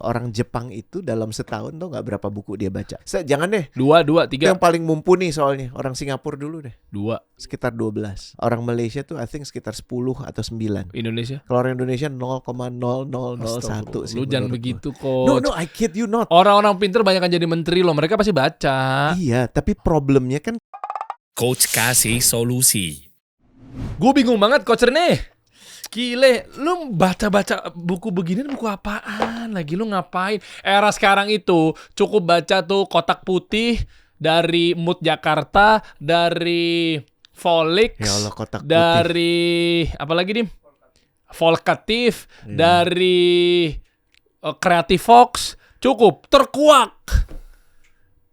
orang Jepang itu dalam setahun tuh nggak berapa buku dia baca. Jangan deh. 2, 3. Itu yang paling mumpuni soalnya. Orang Singapura dulu deh. 2. Sekitar 12. Orang Malaysia tuh I think sekitar 10 atau 9. Indonesia? Kalau orang Indonesia 0,0001 sih. Lu jangan begitu, No, Coach. I kid you not. Orang-orang pinter banyak kan jadi menteri loh. Mereka pasti baca. Iya, tapi problemnya kan Coach kasih solusi. Gue bingung banget, Coach Rene. Gile, lu baca-baca buku begini buku apaan? Lagi lu ngapain? Era sekarang itu cukup baca tuh Kotak Putih dari Mood Jakarta, dari Volix, ya Allah, Kotak Putih. dari apa lagi nih? Volkatif, dari Creative Fox. Cukup, terkuak.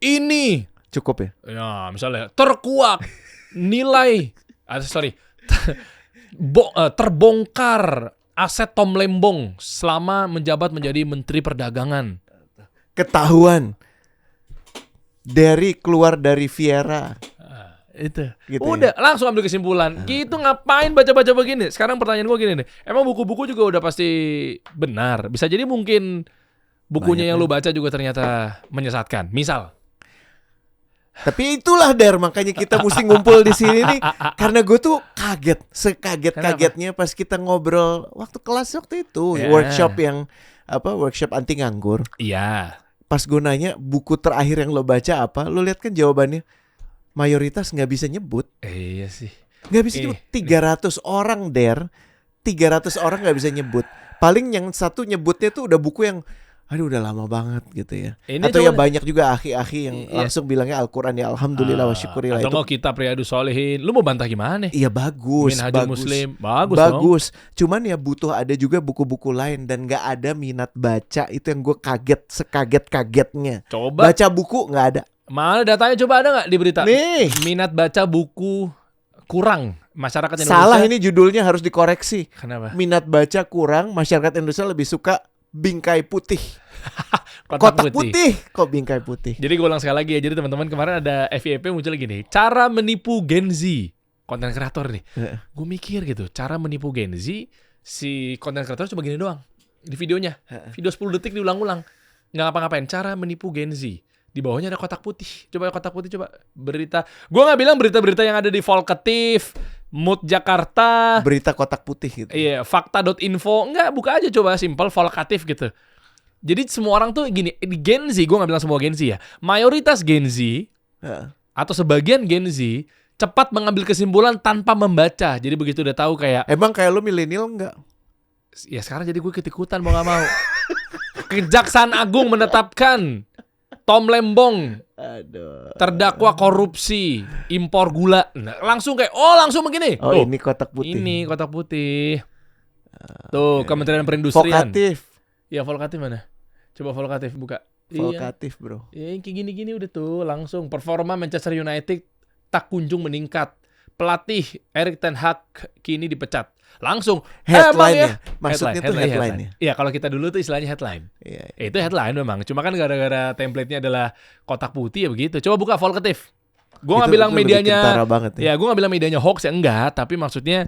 Ini cukup ya. ya misalnya terkuak nilai terbongkar aset Tom Lembong selama menjabat menjadi Menteri Perdagangan. Ketahuan keluar dari Viera. Itu Gitu udah langsung ambil kesimpulan. Gitu ngapain baca-baca begini? Sekarang pertanyaan gue gini nih. Emang buku-buku juga udah pasti benar? Bisa jadi mungkin bukunya yang lu baca juga ternyata menyesatkan. Misal. Tapi itulah makanya kita mesti ngumpul di sini nih, karena gue tuh sekaget-kagetnya pas kita ngobrol waktu kelas waktu itu, workshop anti nganggur. Iya. Pas gue nanya buku terakhir yang lo baca apa, lo lihat kan jawabannya mayoritas nggak bisa nyebut. Iya sih. Nggak bisa nyebut. 300 orang 300 orang nggak bisa nyebut. Paling yang satu nyebutnya tuh udah buku yang aduh udah lama banget gitu ya. Atau ya banyak juga akhi-akhi yang langsung bilangnya Al-Quran ya alhamdulillah wa syukurillah. Atau mau Kitab Riyadhus Shalihin. Lu mau bantah gimana? Iya bagus. Minhajul Muslim. Bagus. Cuman ya butuh ada juga buku-buku lain dan nggak ada minat baca. Itu yang gue sekaget-kagetnya. Coba baca buku nggak ada. Mana datanya coba ada nggak di berita? Nih. Minat baca buku kurang masyarakat Indonesia. Salah, ini judulnya harus dikoreksi. Kenapa? Minat baca kurang, masyarakat Indonesia lebih suka bingkai putih. Kotak putih. Kok bingkai putih? Jadi gue ulang sekali lagi ya. Jadi teman-teman kemarin ada FYP muncul gini. Cara menipu Gen Z. Konten kreator nih. Gue mikir gitu. Cara menipu Gen Z. Si konten kreator cuma gini doang. Di videonya. Video 10 detik diulang-ulang. Nggak ngapa-ngapain. Cara menipu Gen Z. Di bawahnya ada kotak putih. Coba kotak putih coba. Berita. Gue nggak bilang berita-berita yang ada di Volkatif, Mood Jakarta. Berita kotak putih gitu. Iya, fakta.info. Enggak, buka aja coba simple Volkatif gitu. Jadi semua orang tuh gini, di Gen Z, gue gak bilang semua Gen Z ya. Mayoritas Gen Z, atau sebagian Gen Z, cepat mengambil kesimpulan tanpa membaca. Jadi begitu udah tahu kayak... Emang kayak lu milenial enggak? Ya sekarang jadi gue ikut-ikutan mau gak mau. Kejaksaan Agung menetapkan Tom Lembong terdakwa korupsi impor gula. Nah, langsung kayak, langsung begini. Oh, ini kotak putih. Ini kotak putih. Tuh, Kementerian Perindustrian. Volkatif. Ya, Volkatif mana? Coba Volkatif buka. Volkatif, bro. Iya, kayak gini-gini udah tuh langsung. Performa Manchester United tak kunjung meningkat. Pelatih Erik ten Hag kini dipecat. Langsung. Headline-nya. Maksudnya tuh headline-nya. Iya, kalau kita dulu tuh istilahnya headline. Iya. Itu headline memang. Cuma kan gara-gara template-nya adalah kotak putih ya begitu. Coba buka Volkatif. Gue nggak bilang medianya. Ya, gue nggak bilang medianya hoax ya enggak. Tapi maksudnya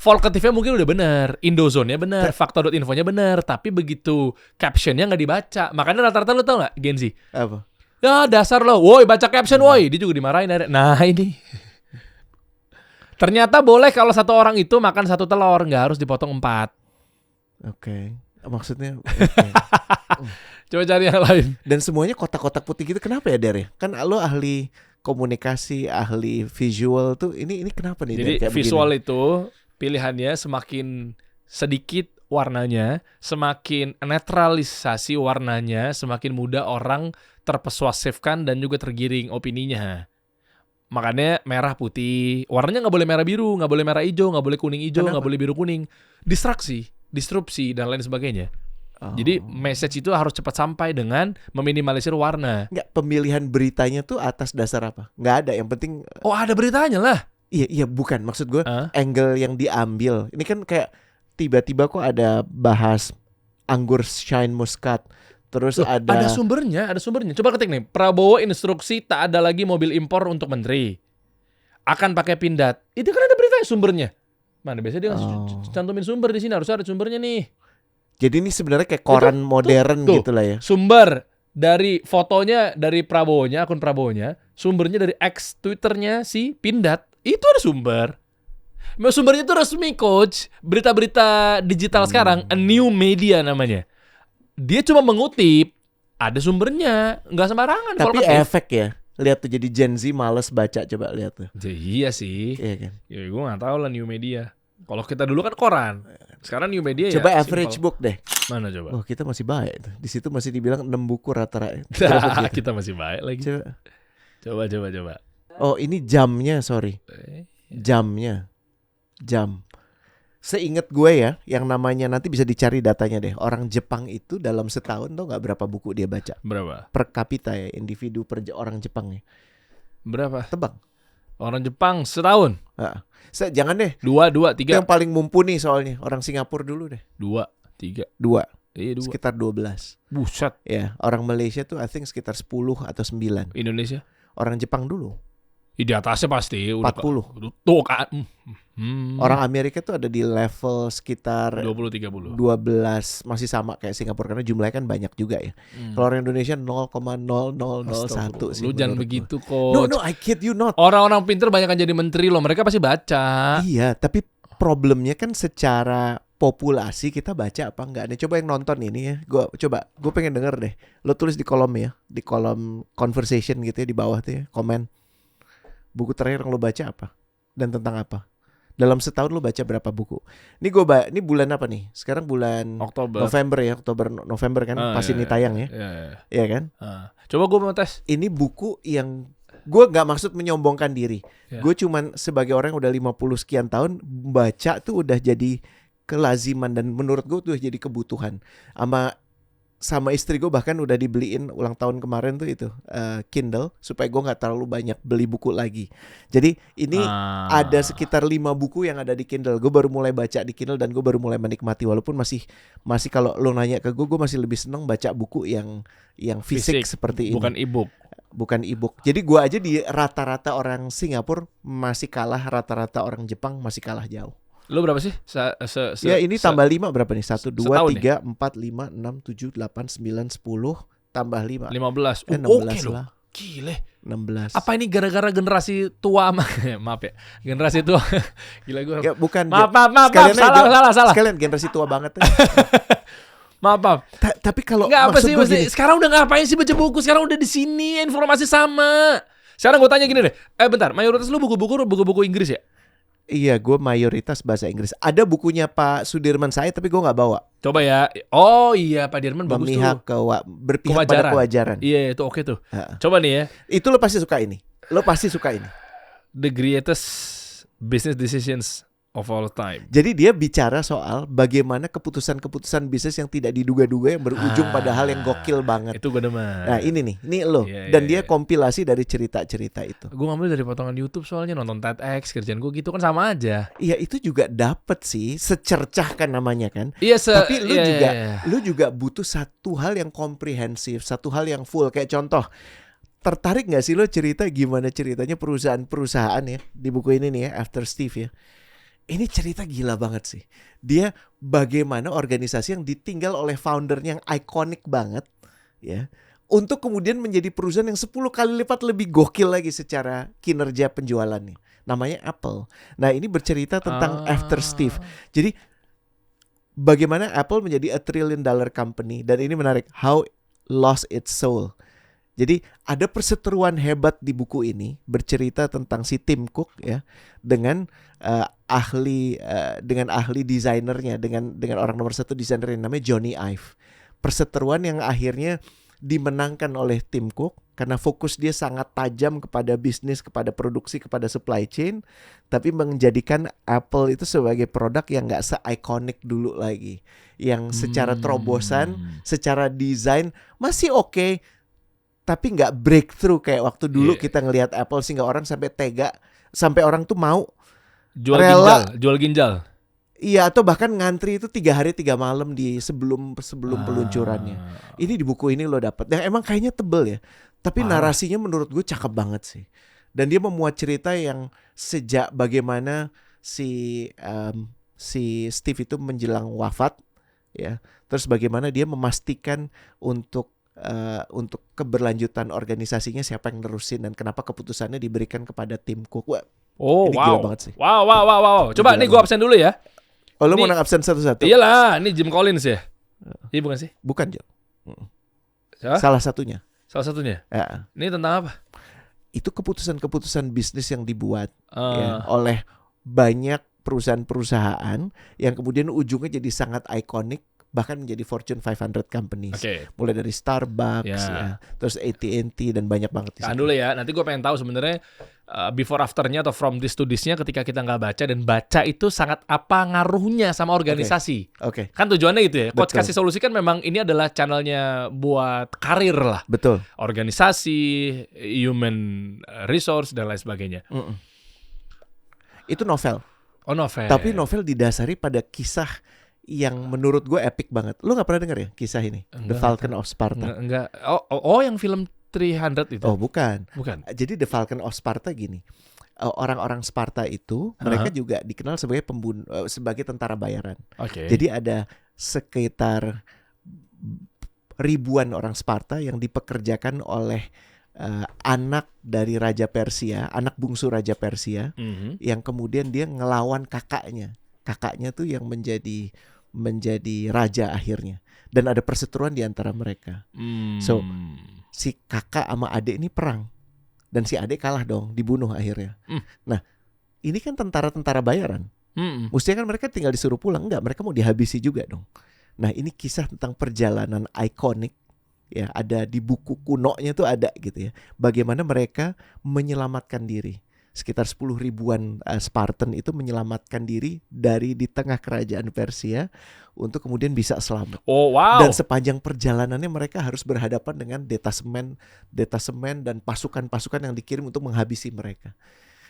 Volkatifnya mungkin udah bener, Indozone-nya bener, fakta.info-nya bener, tapi begitu caption-nya nggak dibaca. Makanya rata-rata lo tau nggak Gen Z? Apa? Ya dasar lo, woi baca caption woi. Dia juga dimarahin. Nah ini. Ternyata boleh kalau satu orang itu makan satu telur, nggak harus dipotong 4. Oke. Maksudnya Coba cari yang lain. Dan semuanya kotak-kotak putih gitu, kenapa ya Der ya? Kan lo ahli komunikasi, ahli visual tuh, ini kenapa nih? Jadi kayak visual begini? itu pilihannya semakin sedikit warnanya, semakin netralisasi warnanya, semakin mudah orang terpersuasifkan dan juga tergiring opininya. Makanya merah putih, warnanya nggak boleh merah biru, nggak boleh merah hijau, nggak boleh kuning hijau, nggak boleh biru kuning. Disrupsi dan lain sebagainya. Jadi message itu harus cepat sampai dengan meminimalisir warna. Nggak, pemilihan beritanya tuh atas dasar apa? Nggak ada, yang penting. Oh ada beritanya lah. Iya bukan, maksud gue angle yang diambil. Ini kan kayak tiba-tiba kok ada bahas anggur Shine Muscat. Terus ada sumbernya. Coba ketik nih, Prabowo instruksi tak ada lagi mobil impor untuk menteri. Akan pakai pindad. Itu kan ada beritanya sumbernya. Mana biasanya dia cantumin sumber di sini, harus ada sumbernya nih. Jadi ini sebenarnya kayak koran modern tuh, gitu lah ya. Sumber dari fotonya dari Prabowo-nya, akun Prabowo-nya, sumbernya dari X Twitternya si Pindad. Itu ada sumber. Sumbernya itu resmi, coach. Berita-berita digital sekarang, a new media namanya. Dia cuma mengutip, ada sumbernya, nggak sembarangan. Tapi efek ya. Lihat tuh, jadi Gen Z males baca, coba lihat tuh. Iya sih. Iya kan? Ya gue nggak tahu lah new media. Kalau kita dulu kan koran. Sekarang new media coba ya average simple. book deh. Mana coba? Oh, kita masih baik tuh. Di situ masih dibilang 6 buku rata-rata. Kita masih baik lagi. Coba. Oh, ini jamnya, sorry. Jamnya. Jam. Seingat gue ya, yang namanya nanti bisa dicari datanya deh. Orang Jepang itu dalam setahun tuh nggak berapa buku dia baca. Berapa? Per kapita ya, individu per orang Jepang ya. Berapa? Tebak. Orang Jepang setahun? Jangan deh. 2, 3. Yang paling mumpuni soalnya. Orang Singapura dulu deh. 2, 3. 2. Iya 2. Sekitar 12. Buset. Ya, orang Malaysia tuh I think sekitar 10 atau 9. Indonesia? Orang Jepang dulu. Di atasnya pasti 40. Tuh kan. Orang Amerika tuh ada di level sekitar 20-30. 12, masih sama kayak Singapura karena jumlahnya kan banyak juga ya. Kalau orang Indonesia 0,0001 sih. Lu jangan begitu, kok. coach. No, I kid you not. Orang-orang pintar banyak kan jadi menteri loh. Mereka pasti baca. Iya, tapi problemnya kan secara populasi kita baca apa enggak nih? Coba yang nonton ini ya. Gue pengen denger deh. Lo tulis di kolom ya, di kolom conversation gitu ya di bawah tuh ya, komen. Buku terakhir yang lo baca apa? Dan tentang apa? Dalam setahun lo baca berapa buku? Ini bulan apa nih? Sekarang bulan November ya, November kan pasti ini tayang ya. Iya kan? Coba gue mau tes. Ini buku yang gue nggak maksud menyombongkan diri. Gue cuman sebagai orang yang udah 50 sekian tahun baca tuh udah jadi kelaziman dan menurut gue tuh jadi kebutuhan. Sama istri gue bahkan udah dibeliin ulang tahun kemarin tuh itu Kindle supaya gue nggak terlalu banyak beli buku lagi. Jadi ini ada sekitar 5 buku yang ada di Kindle. Gue baru mulai baca di Kindle dan gue baru mulai menikmati walaupun masih kalau lo nanya ke gue masih lebih seneng baca buku yang fisik seperti ini. Bukan e-book. Jadi gue aja di rata-rata orang Singapura masih kalah, rata-rata orang Jepang masih kalah jauh. Lu berapa sih? Ya ini tambah 5 berapa nih? 1, 2, 3, 4, 5, 6, 7, 8, 9, 10 tambah 5 15 16 lah. Gile 16. Apa ini gara-gara generasi tua? Maaf ya, generasi tua. Gila gue. Ya, bukan. Maaf. Salah. Sekalian generasi tua banget. Maaf. Tapi kalau nggak apa sih, sekarang udah ngapain sih baca buku? Sekarang udah di sini informasi sama. Sekarang gue tanya gini deh. Bentar, mayoritas lu buku-buku Inggris ya? Iya, gue mayoritas bahasa Inggris. Ada bukunya Pak Sudirman Said, tapi gue nggak bawa. Coba ya. Oh iya, Pak Dirman bagus tuh. Berpihak pada kewajaran. Iya, itu oke tuh. Coba nih ya. Itu lo pasti suka ini. The Greatest Business Decisions of All Time. Jadi dia bicara soal bagaimana keputusan-keputusan bisnis yang tidak diduga-duga yang berujung pada hal yang gokil banget. Itu gue demen. Nah ini lo. Dan dia kompilasi dari cerita-cerita itu. Gue ngambil dari potongan YouTube soalnya nonton TEDx, kerjaan gue gitu kan sama aja. Iya itu juga dapet sih, secercah kan namanya kan. Iya. Tapi lu juga butuh satu hal yang komprehensif, satu hal yang full. Kayak contoh, tertarik nggak sih lo cerita gimana ceritanya perusahaan ya di buku ini nih ya, After Steve ya. Ini cerita gila banget sih. Dia bagaimana organisasi yang ditinggal oleh foundernya yang ikonik banget ya, untuk kemudian menjadi perusahaan yang 10 kali lipat lebih gokil lagi secara kinerja penjualannya. Namanya Apple. Nah, ini bercerita tentang After Steve. Jadi bagaimana Apple menjadi $1 trillion company, dan ini menarik, how lost its soul. Jadi ada perseteruan hebat di buku ini bercerita tentang si Tim Cook ya dengan ahli desainernya, dengan orang nomor 1 desainernya namanya Johnny Ive. Perseteruan yang akhirnya dimenangkan oleh Tim Cook karena fokus dia sangat tajam kepada bisnis, kepada produksi, kepada supply chain, tapi menjadikan Apple itu sebagai produk yang nggak se-ikonik dulu lagi, yang secara terobosan, secara desain masih oke. Tapi nggak breakthrough kayak waktu dulu kita ngelihat Apple, sehingga orang sampai tega, sampai orang tuh mau jual ginjal. Iya, atau bahkan ngantri itu 3 hari 3 malam di sebelum peluncurannya. Ini di buku ini lo dapet. Dan emang kayaknya tebel ya. Tapi narasinya menurut gue cakep banget sih. Dan dia memuat cerita yang sejak bagaimana si Steve itu menjelang wafat, ya. Terus bagaimana dia memastikan untuk keberlanjutan organisasinya siapa yang nerusin dan kenapa keputusannya diberikan kepada Tim Cook. Wah, ini gila banget sih. Wow. Coba nih gue absen dulu ya. Oh, lu mau absen satu-satu? Iyalah, ini Jim Collins ya. Iya bukan sih? Bukan, Jo. Salah satunya. Ya. Ini tentang apa? Itu keputusan-keputusan bisnis yang dibuat ya, oleh banyak perusahaan-perusahaan yang kemudian ujungnya jadi sangat ikonik, bahkan menjadi Fortune 500 companies. Mulai dari Starbucks, ya, terus AT&T dan banyak banget. Tahan dulu ya, nanti gue pengen tahu sebenarnya before afternya atau from this to this-nya ketika kita nggak baca, dan baca itu sangat apa ngaruhnya sama organisasi. Oke. Kan tujuannya gitu ya. Coach Betul. Kasih Solusi kan memang ini adalah channelnya buat karir lah. Betul. Organisasi, human resource dan lain sebagainya. Itu novel. Oh, novel. Tapi novel didasari pada kisah yang menurut gue epic banget. Lu gak pernah denger ya kisah ini? The Falcon of Sparta. Enggak. Oh, yang film 300 itu? Oh, bukan. Jadi The Falcon of Sparta gini. Orang-orang Sparta itu mereka juga dikenal sebagai sebagai tentara bayaran. Jadi ada sekitar ribuan orang Sparta yang dipekerjakan oleh anak dari Raja Persia, anak bungsu Raja Persia, yang kemudian dia ngelawan kakaknya. Kakaknya tuh yang menjadi raja akhirnya, dan ada perseteruan di antara mereka. So si kakak sama adik ini perang, dan si adik kalah dong, dibunuh akhirnya. Nah, ini kan tentara bayaran. Mestinya kan mereka tinggal disuruh pulang, enggak, mereka mau dihabisi juga dong. Nah, ini kisah tentang perjalanan ikonik, ya, ada di buku kunonya tuh ada gitu ya. Bagaimana mereka menyelamatkan diri. Sekitar 10 ribuan Spartan itu menyelamatkan diri dari di tengah kerajaan Persia untuk kemudian bisa selamat. Oh, wow. Dan sepanjang perjalanannya mereka harus berhadapan dengan detasemen dan pasukan-pasukan yang dikirim untuk menghabisi mereka.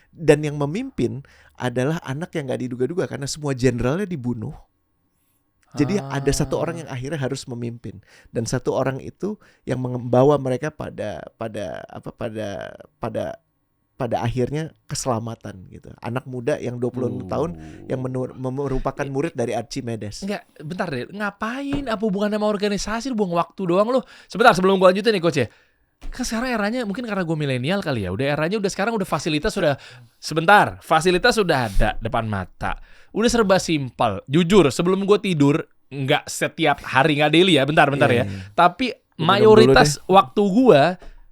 Dan yang memimpin adalah anak yang gak diduga-duga karena semua jenderalnya dibunuh. Jadi ada satu orang yang akhirnya harus memimpin, dan satu orang itu yang membawa mereka pada akhirnya keselamatan gitu. Anak muda yang 26 tahun yang merupakan murid dari Archimedes. Enggak, bentar deh. Ngapain? Apa hubungan sama organisasi? Buang waktu doang lo. Sebentar sebelum gue lanjutin nih Coach ya. Kan sekarang eranya mungkin karena gue milenial kali ya. Sekarang udah fasilitas sudah ada depan mata. Udah serba simpel. Jujur, sebelum gue tidur, nggak setiap hari, nggak daily ya. Bentar ya. Tapi mayoritas waktu gue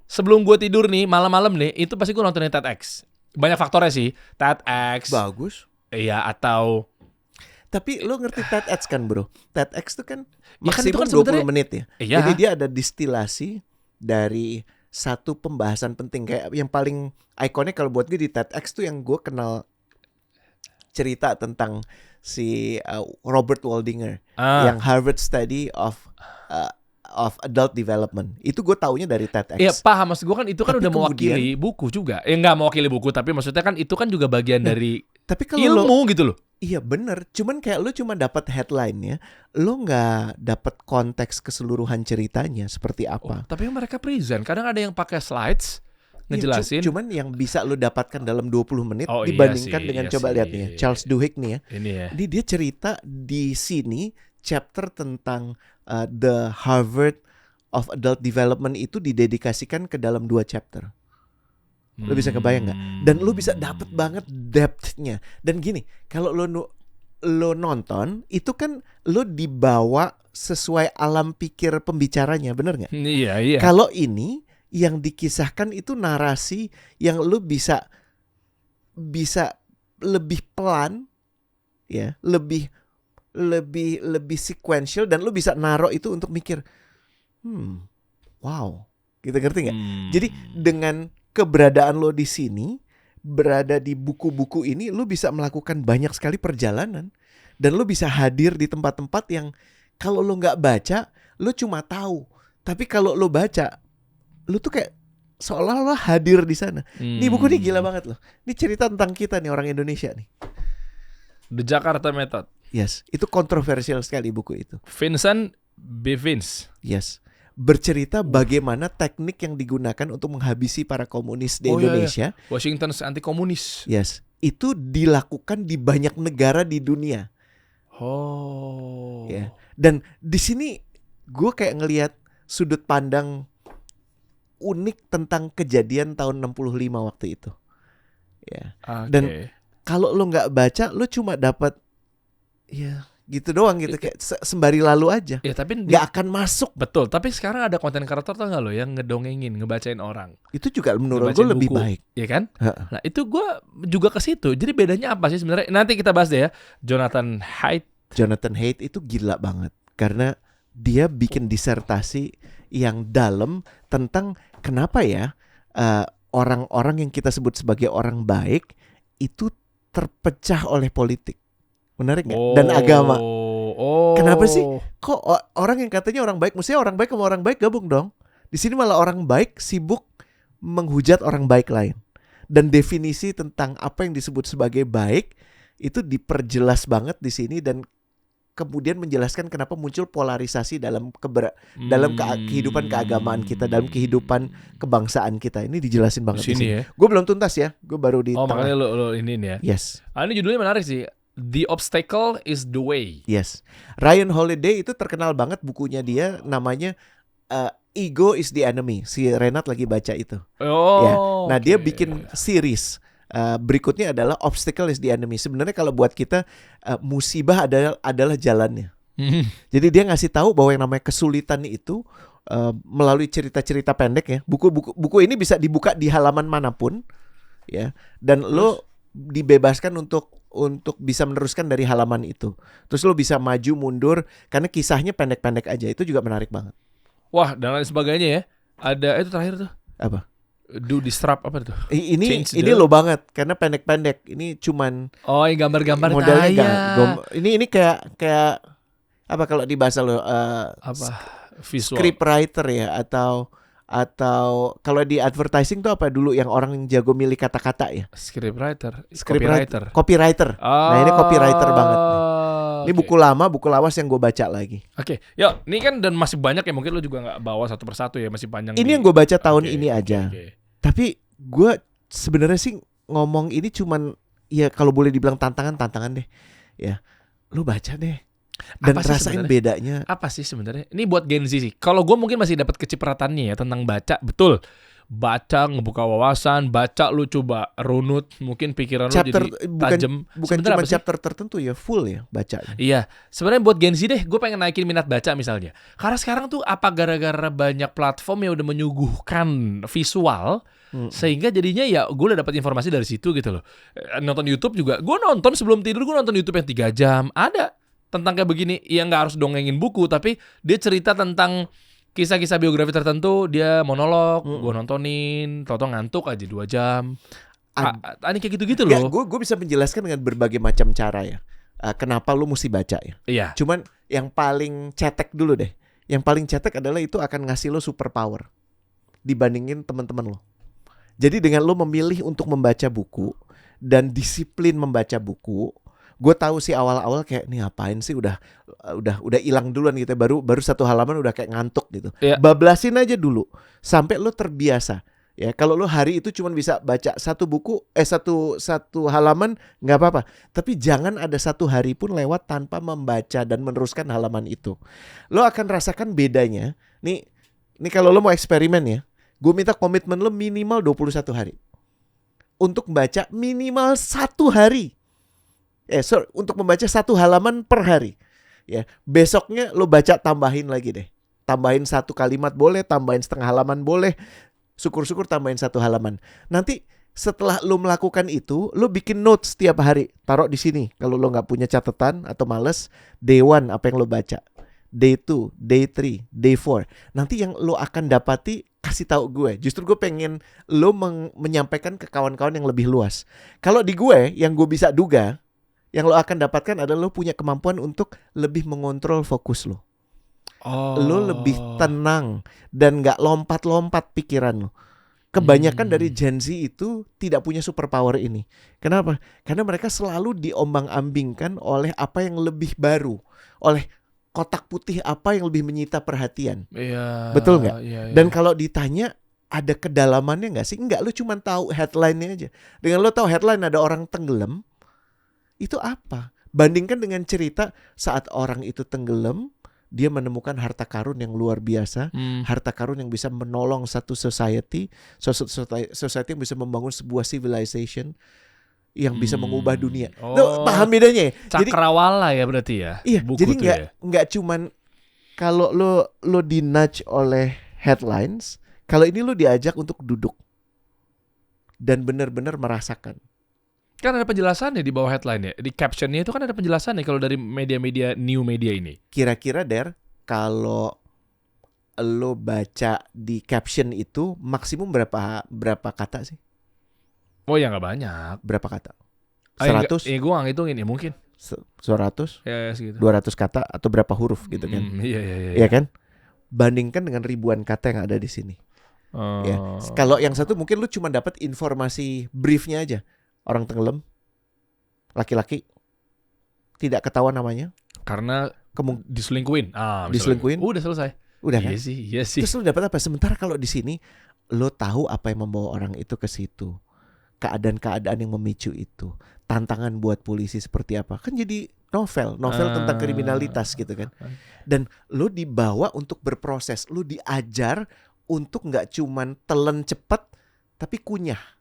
sebelum gue tidur nih, malam-malam nih, itu pasti gue nontonin TEDx. Banyak faktornya sih. TEDx. Bagus. Iya, atau... Tapi lo ngerti TEDx kan bro? TEDx itu kan kan maksimum itu kan 20 menit ya. Iya. Jadi dia ada distilasi dari satu pembahasan penting. Kayak yang paling ikonik kalau buat gue di TEDx tuh yang gue kenal cerita tentang si Robert Waldinger. Yang Harvard Study of Adult Development. Itu gue taunya dari TEDx. Iya paham, maksud gue kan itu kan tapi udah mewakili buku juga. Nggak mewakili buku, tapi maksudnya kan itu kan juga bagian dari tapi kalau ilmu gitu loh. Iya bener, cuman kayak lo cuma dapat headline-nya, lo nggak dapat konteks keseluruhan ceritanya seperti apa. Tapi mereka present, kadang ada yang pakai slides ngejelasin. Cuman yang bisa lo dapatkan dalam 20 menit dibandingkan dengan coba lihat nih ya, Charles Duhigg nih ya. Ini ya. Dia cerita di sini chapter tentang the Harvard of Adult Development itu didedikasikan ke dalam 2 chapter. Lo bisa kebayang nggak? Dan lo bisa dapet banget depth-nya. Dan gini, kalau lo nonton itu kan lo dibawa sesuai alam pikir pembicaranya, bener nggak? Iya. Kalau ini yang dikisahkan itu narasi yang lo bisa lebih pelan, ya, lebih sequential, dan lo bisa naruh itu untuk mikir, wow, gitu, ngerti nggak? Jadi dengan keberadaan lo di sini, berada di buku-buku ini, lo bisa melakukan banyak sekali perjalanan, dan lo bisa hadir di tempat-tempat yang kalau lo nggak baca, lo cuma tahu. Tapi kalau lo baca, lo tuh kayak seolah-olah hadir di sana. Nih buku ini gila banget loh. Ini cerita tentang kita nih, orang Indonesia nih. The Jakarta Method. Yes, itu kontroversial sekali buku itu. Vincent B. Vince. Yes. Bercerita bagaimana teknik yang digunakan untuk menghabisi para komunis di Indonesia. Iya. Washington's anti komunis. Yes, itu dilakukan di banyak negara di dunia. Oh. Ya. Dan di sini gue kayak ngelihat sudut pandang unik tentang kejadian tahun 65 waktu itu. Ya. Dan kalau lo nggak baca, lo cuma dapat ya gitu doang gitu, kayak sembari lalu aja. Ya tapi nggak akan masuk. Betul. Tapi sekarang ada konten kreator tuh nggak lo yang ngedongengin, ngebacain orang. Itu juga menurut gue lebih baik. Ya kan? Nah itu gue juga ke situ. Jadi bedanya apa sih sebenarnya? Nanti kita bahas deh ya. Jonathan Haidt itu gila banget karena dia bikin disertasi yang dalam tentang kenapa ya orang-orang yang kita sebut sebagai orang baik itu terpecah oleh politik. Menarik nggak? Dan agama. Kenapa sih? Kok orang yang katanya orang baik, mestinya orang baik sama orang baik gabung dong. Di sini malah orang baik sibuk menghujat orang baik lain. Dan definisi tentang apa yang disebut sebagai baik itu diperjelas banget di sini, dan kemudian menjelaskan kenapa muncul polarisasi dalam kehidupan keagamaan kita, dalam kehidupan kebangsaan kita. Ini dijelasin banget di sini. Ya? Gue belum tuntas ya, gue baru di tengah. Makanya lo ini ya. Yes. Ini judulnya menarik sih. The Obstacle is the Way. Yes. Ryan Holiday itu terkenal banget bukunya dia, namanya Ego is the Enemy. Si Renat lagi baca itu. Ya. Nah dia bikin series. Berikutnya adalah Obstacle is the Enemy. Sebenarnya kalau buat kita musibah adalah jalannya. Jadi dia ngasih tahu bahwa yang namanya kesulitan itu melalui cerita-cerita pendek ya. Buku ini bisa dibuka di halaman manapun ya. Dan lo dibebaskan untuk bisa meneruskan dari halaman itu. Terus lo bisa maju mundur karena kisahnya pendek-pendek aja. Itu juga menarik banget. Wah, dan lain sebagainya ya. Ada itu terakhir tuh. Apa? Do disrupt apa tuh? Ini lo banget karena pendek-pendek. Ini cuman yang gambar-gambar modelnya ini kayak apa kalau di bahasa lo visual scriptwriter ya, atau kalau di advertising tuh apa dulu yang orang yang jago milih kata-kata ya? Copywriter. Nah, ini copywriter banget nih. Ini buku lawas yang gue baca lagi. Oke. Yuk, ini kan dan masih banyak ya, mungkin lo juga nggak bawa satu persatu ya, masih panjang. Ini yang gue baca tahun ini aja. Tapi gue sebenarnya sih ngomong ini cuman ya kalau boleh dibilang tantangan deh. Ya, lo baca deh. Dan rasain bedanya. Apa sih sebenarnya? Ini buat Gen Z sih. Kalau gue mungkin masih dapat kecipratannya ya tentang baca. Betul. Baca, ngebuka wawasan, baca lu coba runut, mungkin pikiran lu jadi tajam. Bukan cuma chapter tertentu ya, full ya baca. Iya. Sebenarnya buat Gen Z deh, gue pengen naikin minat baca misalnya. Karena sekarang tuh apa gara-gara banyak platform yang udah menyuguhkan visual, sehingga jadinya ya gue udah dapat informasi dari situ gitu loh. Nonton YouTube juga. Gue nonton sebelum tidur, gue nonton YouTube yang 3 jam. Ada tentang kayak begini, ya nggak harus dongengin buku, tapi dia cerita tentang kisah-kisah biografi tertentu, dia monolog, gue nontonin, tau-tau ngantuk aja 2 jam. Ini kayak gitu-gitu loh. Gue bisa menjelaskan dengan berbagai macam cara ya. Kenapa lu mesti baca ya? Iya. Cuman yang paling cetek dulu deh. Yang paling cetek adalah itu akan ngasih lo superpower dibandingin teman-teman lo. Jadi dengan lo memilih untuk membaca buku dan disiplin membaca buku, gue tahu sih awal-awal kayak nih ngapain sih udah hilang duluan gitu, baru satu halaman udah kayak ngantuk gitu. Bablasin aja dulu sampai lo terbiasa ya. Kalau lo hari itu cuma bisa baca satu halaman nggak apa-apa, tapi jangan ada satu hari pun lewat tanpa membaca dan meneruskan halaman itu. Lo akan rasakan bedanya. Nih kalau lo mau eksperimen ya, gue minta komitmen lo minimal 21 hari untuk baca minimal 1 hari. Untuk membaca 1 halaman per hari. Ya, besoknya lo baca tambahin lagi deh. Tambahin 1 kalimat boleh, tambahin setengah halaman boleh. Syukur-syukur tambahin 1 halaman. Nanti setelah lo melakukan itu, lo bikin notes setiap hari. Taruh di sini. Kalau lo nggak punya catatan atau males, day 1 apa yang lo baca. Day 2, day 3, day 4. Nanti yang lo akan dapati kasih tahu gue. Justru gue pengen lo menyampaikan ke kawan-kawan yang lebih luas. Kalau di gue, yang gue bisa duga, yang lo akan dapatkan adalah lo punya kemampuan untuk lebih mengontrol fokus lo. Lo lebih tenang dan gak lompat-lompat pikiran lo. Kebanyakan dari Gen Z itu tidak punya superpower ini. Kenapa? Karena mereka selalu diombang-ambingkan oleh apa yang lebih baru, oleh kotak putih apa yang lebih menyita perhatian. Betul gak? Dan kalau ditanya ada kedalamannya gak sih? Enggak, lo cuma tahu headline-nya aja. Dengan lo tahu headline ada orang tenggelam, itu apa? Bandingkan dengan cerita saat orang itu tenggelam, dia menemukan harta karun yang luar biasa, harta karun yang bisa menolong satu society yang bisa membangun sebuah civilization yang bisa mengubah dunia. Tuh, paham bedanya ya? Cakrawala ya berarti ya. Iya, buku jadi nggak cuman kalau lo di-nudge oleh headlines, kalau ini lo diajak untuk duduk dan benar-benar merasakan. Kan ada penjelasannya di bawah headline ya. Di captionnya itu kan ada penjelasannya kalau dari media-media new media ini. Kira-kira kalau lo baca di caption itu maksimum berapa kata sih? Oh ya nggak banyak. Berapa kata? 100? Gue nggak ngitungin ya mungkin. 100? Ya segitu. 200 kata atau berapa huruf gitu kan? Iya kan? Bandingkan dengan ribuan kata yang ada di sini. Ya. Kalau yang satu mungkin lu cuma dapat informasi briefnya aja. Orang tenggelam, laki-laki, tidak ketahuan namanya, karena diselingkuhin. Diselingkuhin. Udah selesai. Udah kan? Iya sih. Terus lu dapat apa? Sementara kalau di sini lo tahu apa yang membawa orang itu ke situ, keadaan-keadaan yang memicu itu, tantangan buat polisi seperti apa. Kan jadi novel tentang kriminalitas gitu kan. Dan lo dibawa untuk berproses, lo diajar untuk nggak cuman telan cepat, tapi kunyah.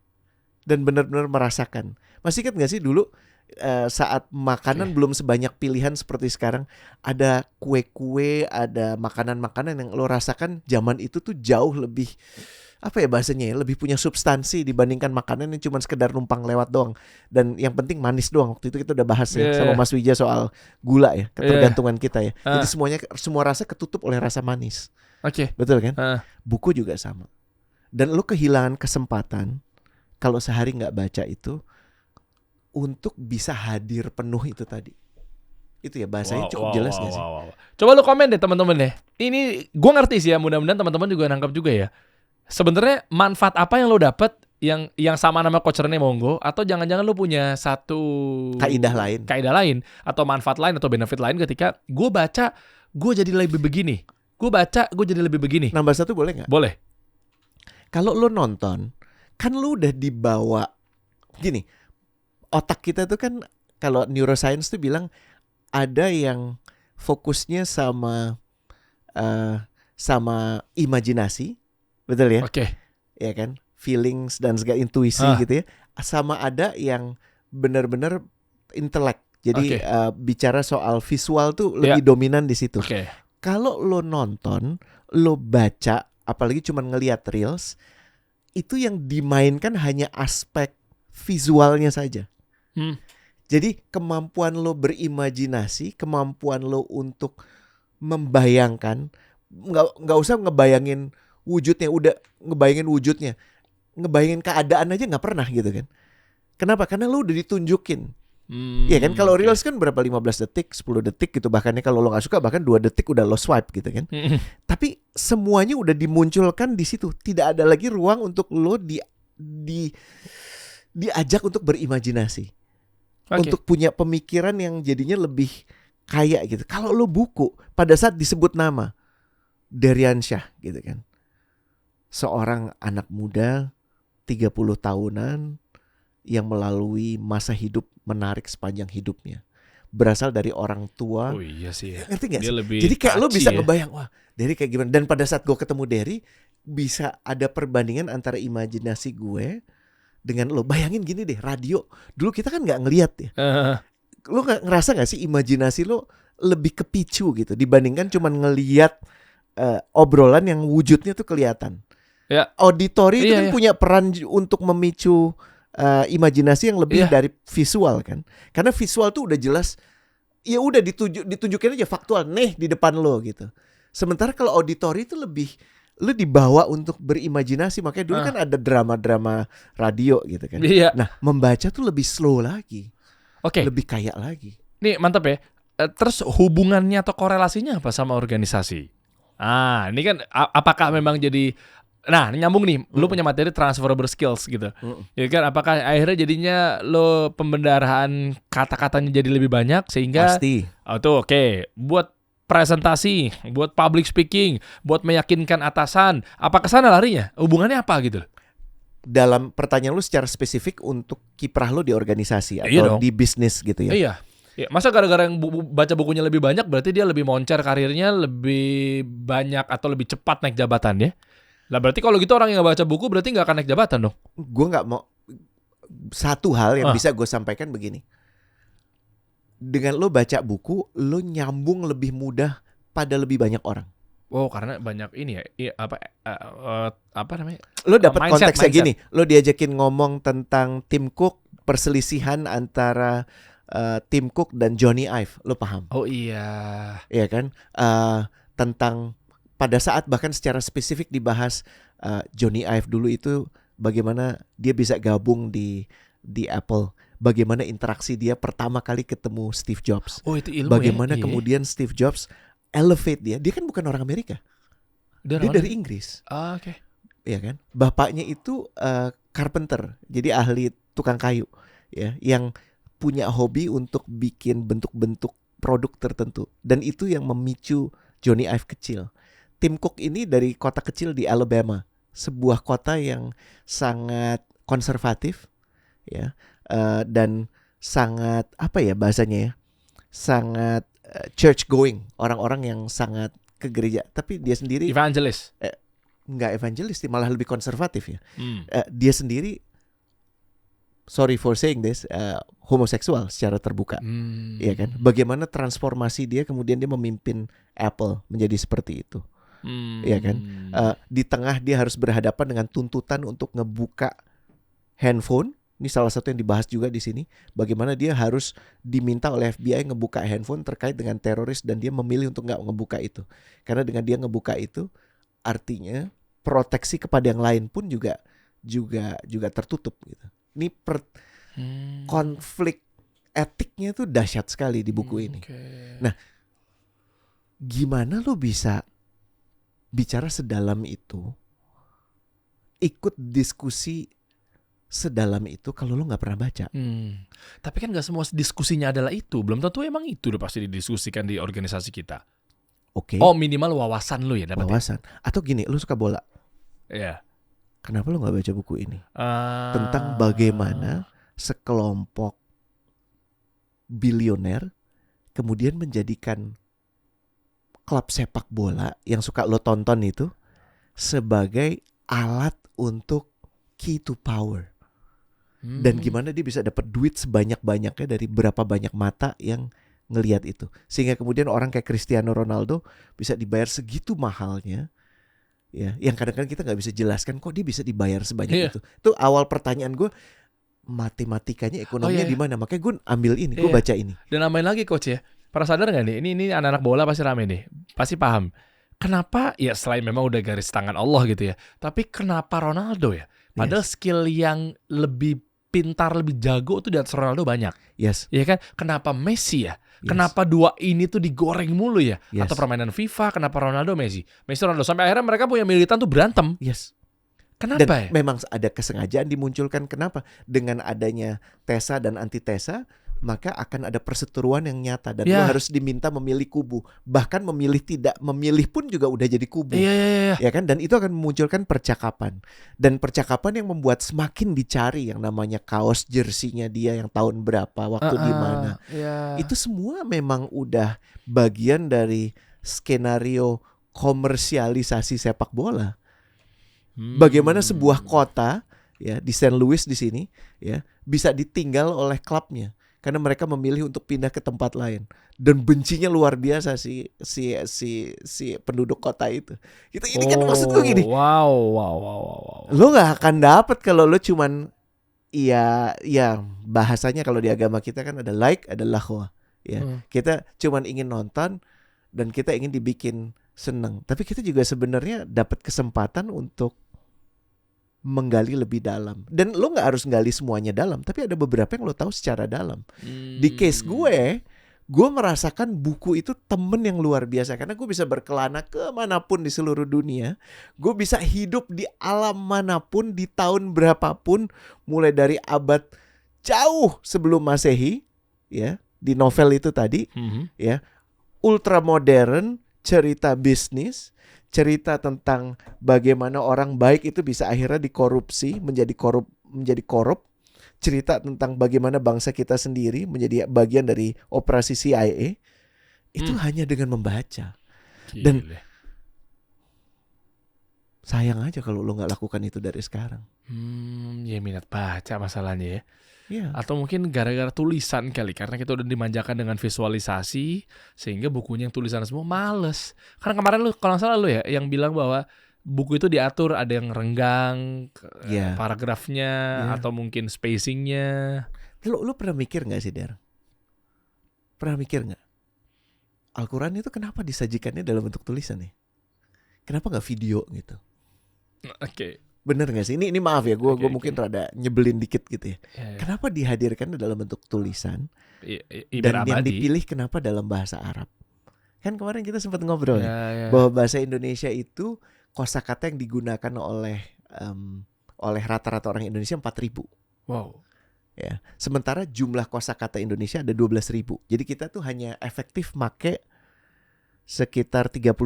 Dan benar-benar merasakan. Masih ingat gak sih dulu saat makanan belum sebanyak pilihan seperti sekarang, ada kue-kue, ada makanan-makanan yang lo rasakan zaman itu tuh jauh lebih, apa ya bahasanya ya, lebih punya substansi dibandingkan makanan yang cuma sekedar numpang lewat doang. Dan yang penting manis doang. Waktu itu kita udah bahas ya sama Mas Wija soal gula ya, ketergantungan kita ya. Jadi semua rasa ketutup oleh rasa manis. Betul kan? Buku juga sama. Dan lo kehilangan kesempatan kalau sehari nggak baca itu untuk bisa hadir penuh itu tadi. Itu ya bahasanya cukup jelas nggak sih? Coba lu komen deh teman-teman deh. Ini gue ngerti sih ya, mudah-mudahan teman-teman juga nangkap juga ya. Sebenarnya manfaat apa yang lo dapet yang sama nama Coach Rene monggo, atau jangan-jangan lu punya satu kaidah lain atau manfaat lain atau benefit lain ketika gue baca gue jadi lebih begini. Gue baca gue jadi lebih begini. Nambah satu boleh nggak? Boleh. Kalau lo nonton kan lu udah dibawa gini, otak kita tuh kan kalau neuroscience tuh bilang ada yang fokusnya sama imajinasi, betul ya? Ya kan, feelings dan segala intuisi gitu ya. Sama ada yang benar-benar intelek. Jadi bicara soal visual tuh lebih dominan di situ. Kalau lo nonton, lo baca, apalagi cuma ngelihat reels, itu yang dimainkan hanya aspek visualnya saja. Jadi kemampuan lo berimajinasi, kemampuan lo untuk membayangkan, nggak usah ngebayangin wujudnya, udah ngebayangin wujudnya, ngebayangin keadaan aja nggak pernah gitu kan. Kenapa? Karena lo udah ditunjukin. Iya kan, kalau reels kan berapa 15 detik, 10 detik gitu, bahkan kalau lo nggak suka bahkan 2 detik udah lo swipe gitu kan. Tapi semuanya udah dimunculkan di situ, tidak ada lagi ruang untuk lo diajak untuk berimajinasi, untuk punya pemikiran yang jadinya lebih kaya gitu. Kalau lo buku, pada saat disebut nama Deriansyah gitu kan, seorang anak muda 30 tahunan yang melalui masa hidup menarik sepanjang hidupnya, berasal dari orang tua. Oh iya sih ya. Ngerti gak sih? Jadi kayak lo bisa ngebayang, wah Derry kayak gimana. Dan pada saat gue ketemu Derry, bisa ada perbandingan antara imajinasi gue dengan lo. Bayangin gini deh, radio dulu kita kan gak ngelihat ya. Lo ngerasa gak sih imajinasi lo lebih kepicu gitu dibandingkan cuman ngelihat obrolan yang wujudnya tuh kelihatan. Auditori itu kan punya peran untuk memicu imajinasi yang lebih dari visual kan. Karena visual tuh udah jelas, ya udah ditunjukin aja faktual nih di depan lo gitu. Sementara kalau auditori itu lebih lo dibawa untuk berimajinasi. Makanya dulu kan ada drama-drama radio gitu kan. Nah, membaca tuh lebih slow lagi. Lebih kaya lagi. Nih mantap ya. Terus hubungannya atau korelasinya apa sama organisasi? Ini kan apakah memang jadi, nah nyambung nih, lu punya materi transferable skills gitu. Ya kan, apakah akhirnya jadinya lo pembendaharaan kata-katanya jadi lebih banyak sehingga pasti. Buat presentasi, buat public speaking, buat meyakinkan atasan, apa kesana larinya? Hubungannya apa gitu? Dalam pertanyaan lu secara spesifik untuk kiprah lu di organisasi atau di bisnis gitu ya. Ya, masa gara-gara yang baca bukunya lebih banyak berarti dia lebih moncer karirnya, lebih banyak atau lebih cepat naik jabatannya? Lah berarti kalau gitu orang yang gak baca buku berarti gak akan naik jabatan dong? Gue gak mau. Satu hal yang bisa gue sampaikan begini. Dengan lo baca buku, lo nyambung lebih mudah pada lebih banyak orang. Oh, karena banyak ini ya, apa namanya? Lo dapat konteksnya gini, lo diajakin ngomong tentang Tim Cook, perselisihan antara Tim Cook dan Johnny Ive, lo paham? Oh iya. Iya kan? Tentang pada saat bahkan secara spesifik dibahas Johnny Ive dulu itu bagaimana dia bisa gabung di Apple, bagaimana interaksi dia pertama kali ketemu Steve Jobs. Oh, itu ilmu bagaimana ya? Kemudian Steve Jobs elevate dia kan bukan orang Amerika. Dia dari Inggris. Oke. Iya kan? Bapaknya itu carpenter, jadi ahli tukang kayu, ya, yang punya hobi untuk bikin bentuk-bentuk produk tertentu, dan itu yang memicu Johnny Ive kecil. Tim Cook ini dari kota kecil di Alabama, sebuah kota yang sangat konservatif, ya, dan sangat apa ya bahasanya ya, sangat church going, orang-orang yang sangat ke gereja, tapi dia sendiri evangelis. Enggak evangelis, malah lebih konservatif ya. Dia sendiri, sorry for saying this, homoseksual secara terbuka, ya kan? Bagaimana transformasi dia, kemudian dia memimpin Apple menjadi seperti itu, ya kan? Di tengah dia harus berhadapan dengan tuntutan untuk ngebuka handphone. Ini salah satu yang dibahas juga di sini. Bagaimana dia harus diminta oleh FBI ngebuka handphone terkait dengan teroris, dan dia memilih untuk nggak ngebuka itu. Karena dengan dia ngebuka itu, artinya proteksi kepada yang lain pun juga tertutup gitu. Ini konflik etiknya tuh dahsyat sekali di buku ini. Nah, gimana lo bisa bicara sedalam itu, ikut diskusi sedalam itu kalau lo nggak pernah baca? Tapi kan nggak semua diskusinya adalah itu. Belum tentu emang itu udah pasti didiskusikan di organisasi kita. Oke. Oh, minimal wawasan lo ya dapat. Wawasan. Atau gini, lo suka bola. Iya. Kenapa lo nggak baca buku ini? Tentang bagaimana sekelompok bilioner kemudian menjadikan klub sepak bola yang suka lo tonton itu sebagai alat untuk key to power. Dan gimana dia bisa dapat duit sebanyak-banyaknya dari berapa banyak mata yang ngelihat itu. Sehingga kemudian orang kayak Cristiano Ronaldo bisa dibayar segitu mahalnya. Ya, yang kadang-kadang kita nggak bisa jelaskan kok dia bisa dibayar sebanyak itu. Itu awal pertanyaan gue, matematikanya, ekonominya di mana? Makanya gue ambil ini, gue baca ini. Dan nambahin lagi coach ya, pernah sadar nggak nih? Ini anak-anak bola pasti rame nih, pasti paham. Kenapa? Ya selain memang udah garis tangan Allah gitu ya. Tapi kenapa Ronaldo ya? Padahal skill yang lebih pintar, lebih jago tuh di atas Ronaldo banyak. Yes. Iya kan? Kenapa Messi ya? Yes. Kenapa dua ini tuh digoreng mulu ya? Yes. Atau permainan FIFA, kenapa Ronaldo, Messi? Messi, Ronaldo. Sampai akhirnya mereka punya militan tuh berantem. Yes. Kenapa dan ya? Memang ada kesengajaan dimunculkan. Kenapa? Dengan adanya tesa dan antitesa, maka akan ada perseteruan yang nyata. Dan lo harus diminta memilih kubu. Bahkan memilih tidak memilih pun juga udah jadi kubu. Ya kan? Dan itu akan memunculkan percakapan. Dan percakapan yang membuat semakin dicari yang namanya kaos jersinya dia yang tahun berapa, waktu di mana. Itu semua memang udah bagian dari skenario komersialisasi sepak bola. Bagaimana sebuah kota ya di St. Louis di sini ya bisa ditinggal oleh klubnya karena mereka memilih untuk pindah ke tempat lain, dan bencinya luar biasa si penduduk kota itu. Ini kan maksud gue gini. Wow. Lo nggak akan dapet kalau lo cuman ya bahasanya kalau di agama kita kan ada like, ada lahwa ya. Kita cuman ingin nonton dan kita ingin dibikin seneng, tapi kita juga sebenarnya dapat kesempatan untuk menggali lebih dalam. Dan lo gak harus gali semuanya dalam, tapi ada beberapa yang lo tahu secara dalam. Di case gue merasakan buku itu temen yang luar biasa. Karena gue bisa berkelana kemanapun di seluruh dunia. Gue bisa hidup di alam manapun, di tahun berapapun, mulai dari abad jauh sebelum Masehi ya, di novel itu tadi ya, ultra modern, cerita bisnis, cerita tentang bagaimana orang baik itu bisa akhirnya dikorupsi, menjadi korup, cerita tentang bagaimana bangsa kita sendiri menjadi bagian dari operasi CIA, itu hanya dengan membaca. Gile. Dan sayang aja kalau lo nggak lakukan itu dari sekarang. Ya minat baca masalahnya ya. Iya. Atau mungkin gara-gara tulisan kali, karena kita udah dimanjakan dengan visualisasi sehingga bukunya yang tulisan semua males. Karena kemarin lu kalau nggak salah lu ya yang bilang bahwa buku itu diatur, ada yang renggang paragrafnya atau mungkin spacingnya. Lu pernah mikir nggak sih, Der? Pernah mikir nggak? Al-Quran itu kenapa disajikannya dalam bentuk tulisan nih? Kenapa nggak video gitu? Oke. Bener gak sih? Ini maaf ya, gue mungkin rada nyebelin dikit gitu ya. Kenapa dihadirkan dalam bentuk tulisan? Dan yang dipilih kenapa dalam bahasa Arab? Kan kemarin kita sempat ngobrol bahwa bahasa Indonesia itu kosakata yang digunakan oleh rata-rata orang Indonesia 4.000. Wow. Ya. Sementara jumlah kosakata Indonesia ada 12.000. Jadi kita tuh hanya efektif make sekitar 30%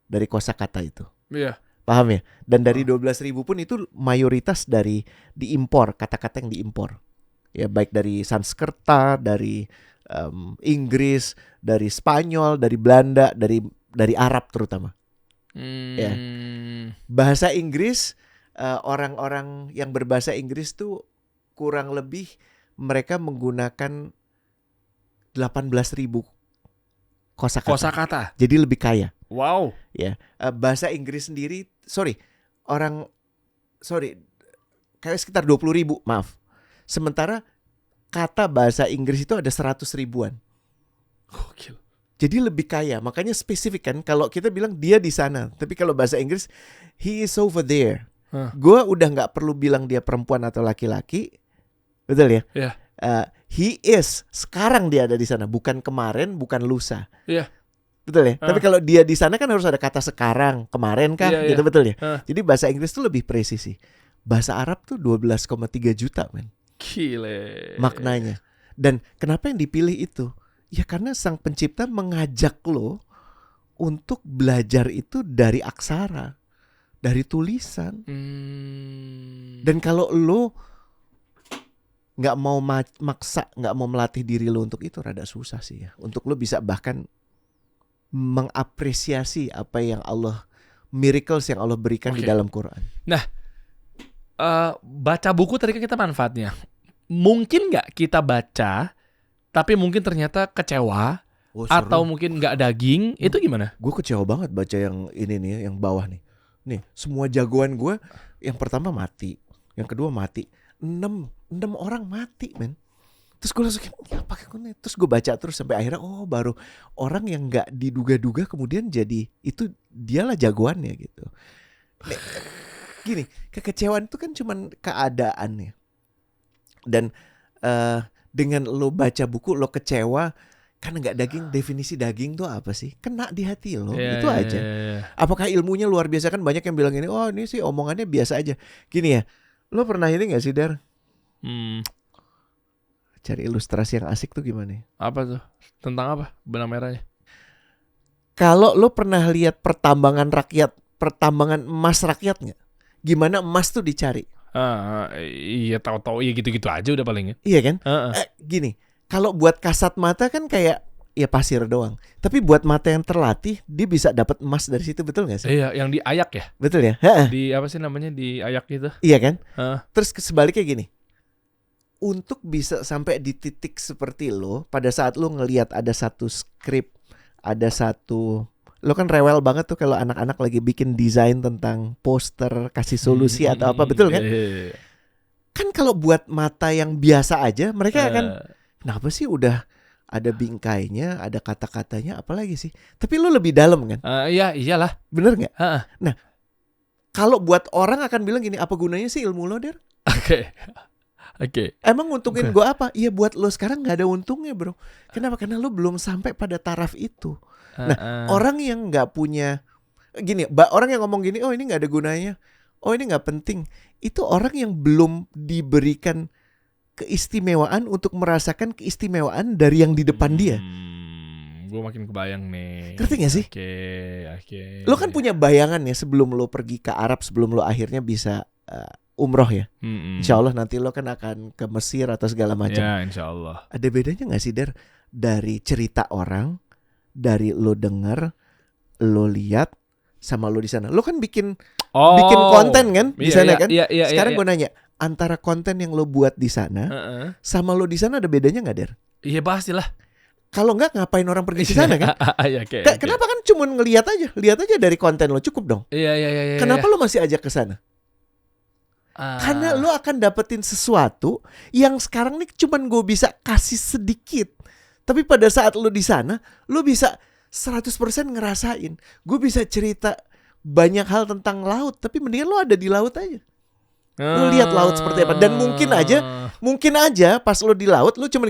dari kosakata itu. Iya. Paham ya? Dan dari 12.000 pun itu mayoritas dari diimpor, kata-kata yang diimpor. Ya, baik dari Sanskerta, dari Inggris, dari Spanyol, dari Belanda, dari Arab terutama. Ya. Bahasa Inggris, orang-orang yang berbahasa Inggris tuh kurang lebih mereka menggunakan 18.000 kosakata. Jadi lebih kaya. Wow. Ya, bahasa Inggris sendiri, kayak sekitar 20.000, maaf. Sementara kata bahasa Inggris itu ada 100 ribuan. Gokil. Jadi lebih kaya, makanya spesifik kan. Kalau kita bilang dia di sana, tapi kalau bahasa Inggris, he is over there. Gue udah nggak perlu bilang dia perempuan atau laki-laki, betul ya? Yeah. He is, sekarang dia ada di sana, bukan kemarin, bukan lusa. Iya. Betul ya? Tapi kalau dia di sana kan harus ada kata sekarang, kemarin kah? Gitu betul ya? Jadi bahasa Inggris tuh lebih presisi. Bahasa Arab tuh 12,3 juta, men. Gile. Maknanya. Dan kenapa yang dipilih itu? Ya karena sang pencipta mengajak lo untuk belajar itu dari aksara, dari tulisan. Dan kalau lo nggak mau maksa, nggak mau melatih diri lo untuk itu, rada susah sih ya. Untuk lo bisa bahkan mengapresiasi apa yang Allah, miracles yang Allah berikan di dalam Quran. Nah, baca buku tadi kan kita manfaatnya. Mungkin nggak kita baca, tapi mungkin ternyata kecewa, atau mungkin nggak daging, itu gimana? Gue kecewa banget baca yang ini nih, yang bawah nih. Nih, semua jagoan gue, yang pertama mati, yang kedua mati, 6 orang mati, men. Terus gue langsung terus gue baca terus sampai akhirnya baru orang yang nggak diduga-duga kemudian jadi itu dialah jagoannya gitu. Gini, kekecewaan itu kan cuman keadaannya. Dan dengan lo baca buku lo kecewa karena nggak daging, definisi daging tuh apa sih? Kena di hati lo, itu aja. Apakah ilmunya luar biasa? Kan banyak yang bilang ini, ini sih omongannya biasa aja. Gini ya, lo pernah ini nggak sih, Dar? Cari ilustrasi yang asik tuh gimana? Apa tuh? Tentang apa? Benang merahnya. Kalau lo pernah lihat pertambangan emas rakyat nggak? Gimana emas tuh dicari? Iya, tahu-tahu ya gitu-gitu aja udah paling. Iya kan? Gini, kalau buat kasat mata kan kayak ya pasir doang. Tapi buat mata yang terlatih, dia bisa dapat emas dari situ, betul nggak sih? Iya, yang diayak ya. Betul ya? Di apa sih namanya, diayak gitu? Iya kan? Terus sebaliknya gini. Untuk bisa sampai di titik seperti lo, pada saat lo ngelihat ada satu skrip, ada satu, lo kan rewel banget tuh kalau anak-anak lagi bikin desain tentang poster, kasih solusi atau apa, betul kan? Kan kalau buat mata yang biasa aja, mereka akan, kenapa sih udah ada bingkainya, ada kata-katanya, apalagi sih? Tapi lo lebih dalam kan? Iya, iyalah. Bener nggak? Nah, kalau buat orang akan bilang gini, apa gunanya sih ilmu lo, Der? Oke. Emang nguntungin gue apa? Iya, buat lo sekarang gak ada untungnya, bro. Kenapa? Karena lo belum sampai pada taraf itu. Nah, orang yang gak punya, gini, orang yang ngomong gini, ini gak ada gunanya, ini gak penting, itu orang yang belum diberikan keistimewaan untuk merasakan keistimewaan dari yang di depan dia. Gue makin kebayang nih. Ngerti gak sih? Oke. Lo kan punya bayangan ya sebelum lo pergi ke Arab, sebelum lo akhirnya bisa umroh ya. Insya Allah nanti lo kan akan ke Mesir atau segala macam. Ya, insya Allah. Ada bedanya nggak sih Der dari cerita orang, dari lo denger, lo lihat, sama lo di sana? Lo kan bikin konten kan di sana kan? Sekarang gue nanya, antara konten yang lo buat di sana sama lo di sana ada bedanya nggak Der? Iya pastilah. Kalau nggak ngapain orang pergi ke sana kan? Kenapa kan cuma ngelihat aja, lihat aja dari konten lo cukup dong. Iya. Kenapa lo masih ajak ke sana? Karena lo akan dapetin sesuatu yang sekarang nih cuman gue bisa kasih sedikit. Tapi pada saat lo di sana, lo bisa 100% ngerasain. Gue bisa cerita banyak hal tentang laut, tapi mendingan lo ada di laut aja. Lo lihat laut seperti apa. Dan mungkin aja pas lo di laut, lo cuma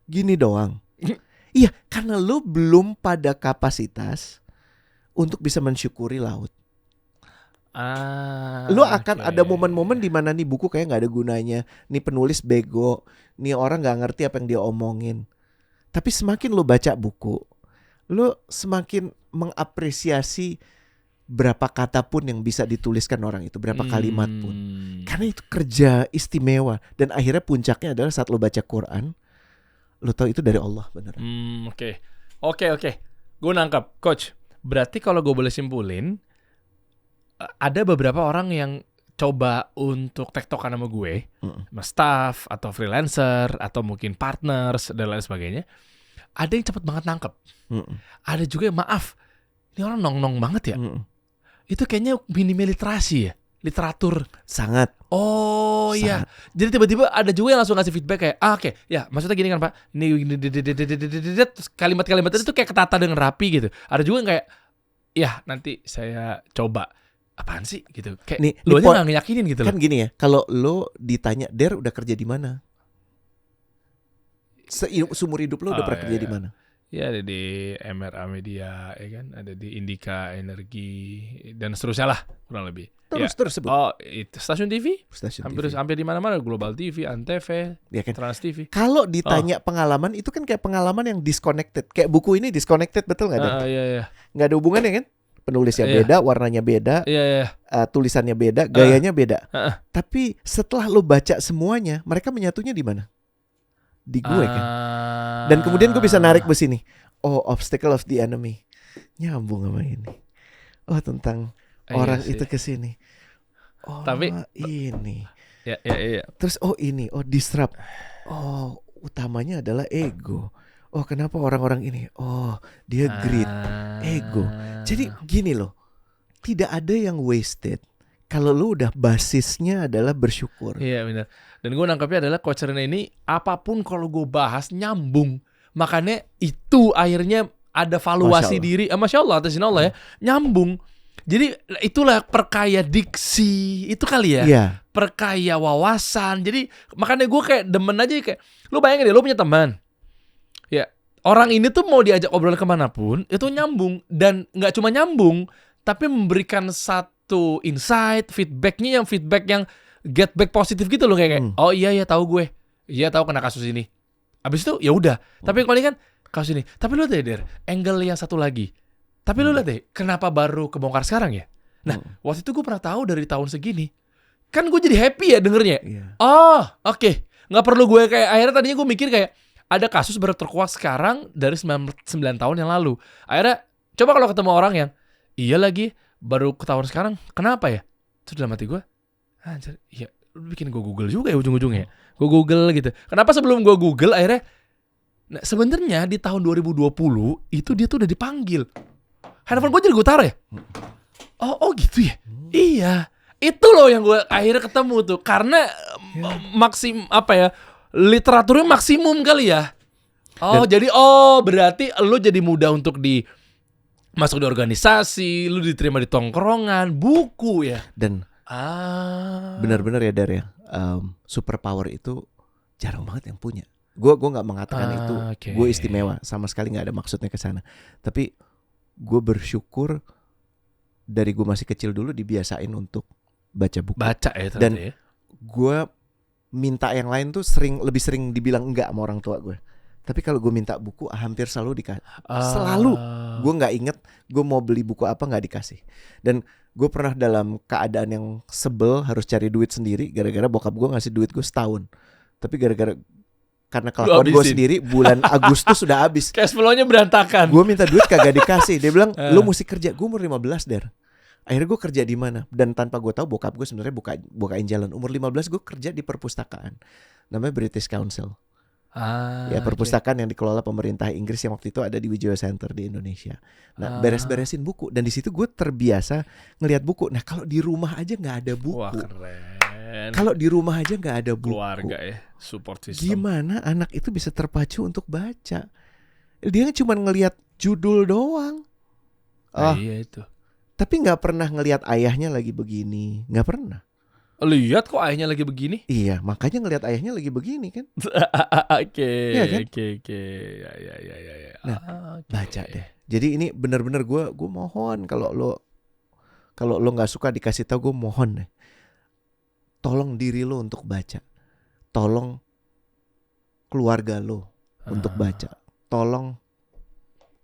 gini doang. Iya, karena lo belum pada kapasitas untuk bisa mensyukuri laut. Lo akan ada momen-momen di mana nih buku kayak nggak ada gunanya, nih penulis bego, nih orang nggak ngerti apa yang dia omongin. Tapi semakin lo baca buku, lo semakin mengapresiasi berapa kata pun yang bisa dituliskan orang itu, berapa kalimat pun. Karena itu kerja istimewa. Dan akhirnya puncaknya adalah saat lo baca Quran, lo tahu itu dari Allah beneran. Oke. Gue nangkep, Coach. Berarti kalau gue boleh simpulin, ada beberapa orang yang coba untuk tektokan sama gue, sama staff atau freelancer atau mungkin partners dan lain sebagainya. Ada yang cepet banget nangkep. Ada juga yang maaf, ini orang nong-nong banget ya. Itu kayaknya minim literasi ya, literatur. Sangat. Oh iya. Jadi tiba-tiba ada juga yang langsung ngasih feedback kayak, oke, ya maksudnya gini kan Pak, ini kalimat-kalimat itu kayak ketata dengan rapi gitu. Ada juga yang kayak, ya nanti saya coba. Apaan sih gitu? Kayak lu aja nggak ngeyakinin gitu kan loh. Gini ya, kalau lo ditanya, Der udah kerja di mana? Seumur hidup lo udah pernah kerja di mana? Ya ada di MRA Media, ya kan, ada di Indika Energi dan seterusnya lah kurang lebih. Terus sebut. Oh, itu stasiun TV? TV. Hampir di mana-mana, Global TV, Antv, ya kan? Trans TV. Kalau ditanya pengalaman itu kan kayak pengalaman yang disconnected. Kayak buku ini disconnected, betul nggak? Iya. Nggak ada hubungannya kan? Penulisnya beda, warnanya beda, tulisannya beda, gayanya beda. Tapi setelah lo baca semuanya, mereka menyatunya di mana? Di gue kan. Dan kemudian gue bisa narik bus ini. Oh, obstacle of the enemy. Nyambung sama ini. Oh, tentang orang itu ke sini. Oh, tapi ini. Iya. Terus ini, disrupt. Oh, utamanya adalah ego. Oh, kenapa orang-orang ini? Oh, dia greed, ego. Jadi gini loh, tidak ada yang wasted kalau lo udah basisnya adalah bersyukur. Iya benar. Dan gue nangkapnya adalah Coach Rene ini apapun kalau gue bahas nyambung. Makanya itu akhirnya ada valuasi diri. Masya Allah, atas izin Allah ya, nyambung. Jadi itulah perkaya diksi itu kali ya. Yeah. Perkaya wawasan. Jadi makanya gue kayak demen aja kayak, lo bayangin deh, lo punya teman. Ya, orang ini tuh mau diajak obrolan kemanapun itu nyambung, dan nggak cuma nyambung, tapi memberikan satu insight, feedback yang get back positif gitu loh kayak oh iya tahu gue, iya tahu kena kasus ini. Abis itu ya udah, tapi kalau ini kan kasus ini. Tapi lu lihat deh, angle yang satu lagi. Tapi lu lihat deh, kenapa baru kebongkar sekarang ya? Nah, waktu itu gue pernah tahu dari tahun segini, kan gue jadi happy ya dengernya. Oh, oke. Nggak perlu gue kayak akhirnya tadinya gue mikir kayak ada kasus baru terkuak sekarang dari 9 tahun yang lalu. Akhirnya coba kalau ketemu orang yang iya lagi baru ketahuan sekarang, kenapa ya? Terus dalam hati gue, anjir, iya lu bikin gue Google juga ya ujung-ujungnya. Gue Google gitu. Kenapa sebelum gue Google akhirnya sebenarnya di tahun 2020 itu dia tuh udah dipanggil. Handphone gue jadi gue taruh ya. Oh gitu ya. Iya. Itu loh yang gue akhirnya ketemu tuh, karena literaturnya maksimum kali ya. Jadi berarti lu jadi mudah untuk masuk di organisasi, lu diterima di tongkrongan, buku ya. Dan benar-benar ya Dar ya, superpower itu jarang banget yang punya. Gue nggak mengatakan itu gue istimewa, sama sekali nggak ada maksudnya ke sana. Tapi gue bersyukur dari gue masih kecil dulu dibiasain untuk baca buku. Dan gue minta yang lain tuh lebih sering dibilang enggak sama orang tua gue. Tapi kalau gue minta buku hampir selalu dikasih. Selalu. Gue nggak inget gue mau beli buku apa nggak dikasih. Dan Gue pernah dalam keadaan yang sebel harus cari duit sendiri gara-gara bokap gue ngasih duit gue setahun. Tapi karena kelakuan gue sendiri bulan Agustus sudah habis. Cash flow-nya berantakan. Gue minta duit kagak dikasih. Dia bilang lu mesti kerja. Gue umur 15 Der. Akhirnya gue kerja di mana? Dan tanpa gue tahu bokap gue sebenarnya bukain jalan. Umur 15 gue kerja di perpustakaan. Namanya British Council. Ya perpustakaan yang dikelola pemerintah Inggris yang waktu itu ada di Wijaya Center di Indonesia. Nah beres-beresin buku. Dan di situ gue terbiasa ngelihat buku. Nah kalau di rumah aja nggak ada buku. Wah keren. Kalau di rumah aja nggak ada buku. Keluarga ya, support system. Gimana anak itu bisa terpacu untuk baca? Dia cuma ngelihat judul doang. Iya itu. Tapi nggak pernah ngelihat ayahnya lagi begini. Nggak pernah. Lihat kok ayahnya lagi begini. Iya, makanya ngelihat ayahnya lagi begini kan. Oke. Iya kan? Oke. Ya. Nah, baca deh. Jadi ini benar-benar gue mohon kalau lo nggak suka dikasih tahu, gue mohon deh. Tolong diri lo untuk baca. Tolong keluarga lo untuk baca. Tolong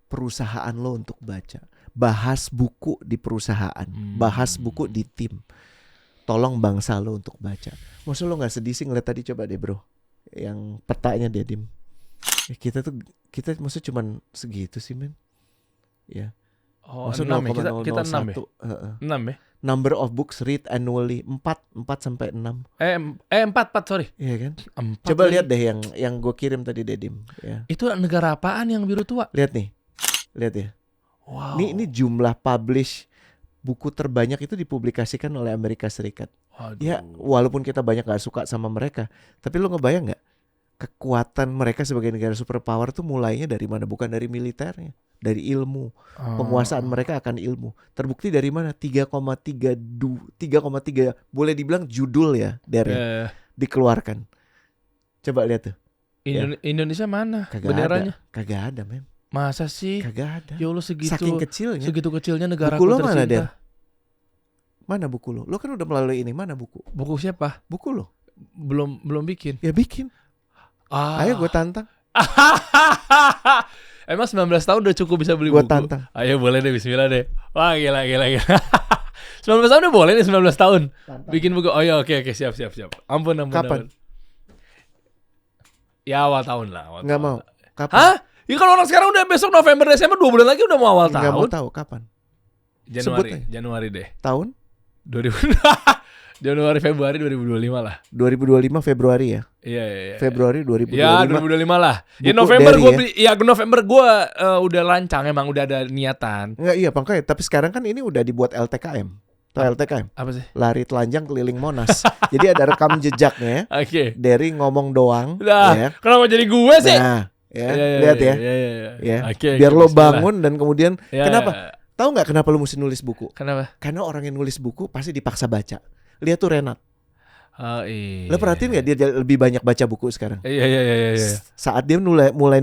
perusahaan lo untuk baca. Bahas buku di perusahaan. Bahas buku di tim. Tolong bangsa lo untuk baca. Maksud lo gak sedih sih ngeliat tadi, coba deh bro, yang petanya dia Dim. Kita maksud cuman segitu sih men. Ya. Maksud 6 ya? Kita 6 ya? 6 ya? Number of books read annually 4 sampai 6. 4 sorry. Iya kan? 4 coba lagi. lihat deh yang gue kirim tadi deh Dim. Ya. Itu negara apaan yang biru tua? Lihat nih. Lihat ya. Wow. Ini jumlah publish buku terbanyak itu dipublikasikan oleh Amerika Serikat. Waduh. Ya walaupun kita banyak gak suka sama mereka, tapi lo ngebayang gak kekuatan mereka sebagai negara superpower tuh mulainya dari mana? Bukan dari militernya, dari ilmu. Penguasaan mereka akan ilmu. Terbukti dari mana? 3,3 boleh dibilang judul ya dari dikeluarkan. Coba lihat tuh. Indonesia mana kagak benderanya? Kagak ada men. Masa sih? Kagak ada. Ya Allah segitu. Saking kecilnya. Segitu kecilnya negara buku aku lo tercinta. mana Der? Mana buku lo? Lo kan udah melalui ini. Mana buku? Buku siapa? Buku lo. Belum bikin. Ya bikin. Ayo gue tantang. Emang 19 tahun udah cukup bisa beli Gue buku? tantang. Ayo boleh deh, bismillah deh. Wah gila. 19 tahun udah boleh nih, 19 tahun. Tantang. Bikin buku. Oh ya oke siap. Ampun. Kapan? Ya awal tahun lah. Nggak mau. Kapan? Hah? Ya kalau orang sekarang udah besok November, Desember 2 bulan lagi udah mau awal tahun. Nggak mau tahu kapan. Januari deh. Tahun? 2000. Januari Februari 2025 lah. 2025 Februari ya? Iya. Februari 2025. Ya 2025 lah. Ya buku November gue ya? beli. Ya November gue udah lancang, emang udah ada niatan. Enggak, iya makanya. Tapi sekarang kan ini udah dibuat LTKM. LTKM? Apa sih? Lari telanjang keliling Monas. Jadi ada rekam jejaknya. Oke. Dari ngomong doang. Nah, ya. Kenapa jadi gue sih? Nah, lihat ya. Ya. Okay, biar lo bangun dan kemudian kenapa? Ya. Tahu nggak kenapa lo mesti nulis buku? Kenapa? Karena orang yang nulis buku pasti dipaksa baca. Lihat tuh Renat. Oh iya. Lo perhatiin nggak dia lebih banyak baca buku sekarang? Iya. Saat dia mulai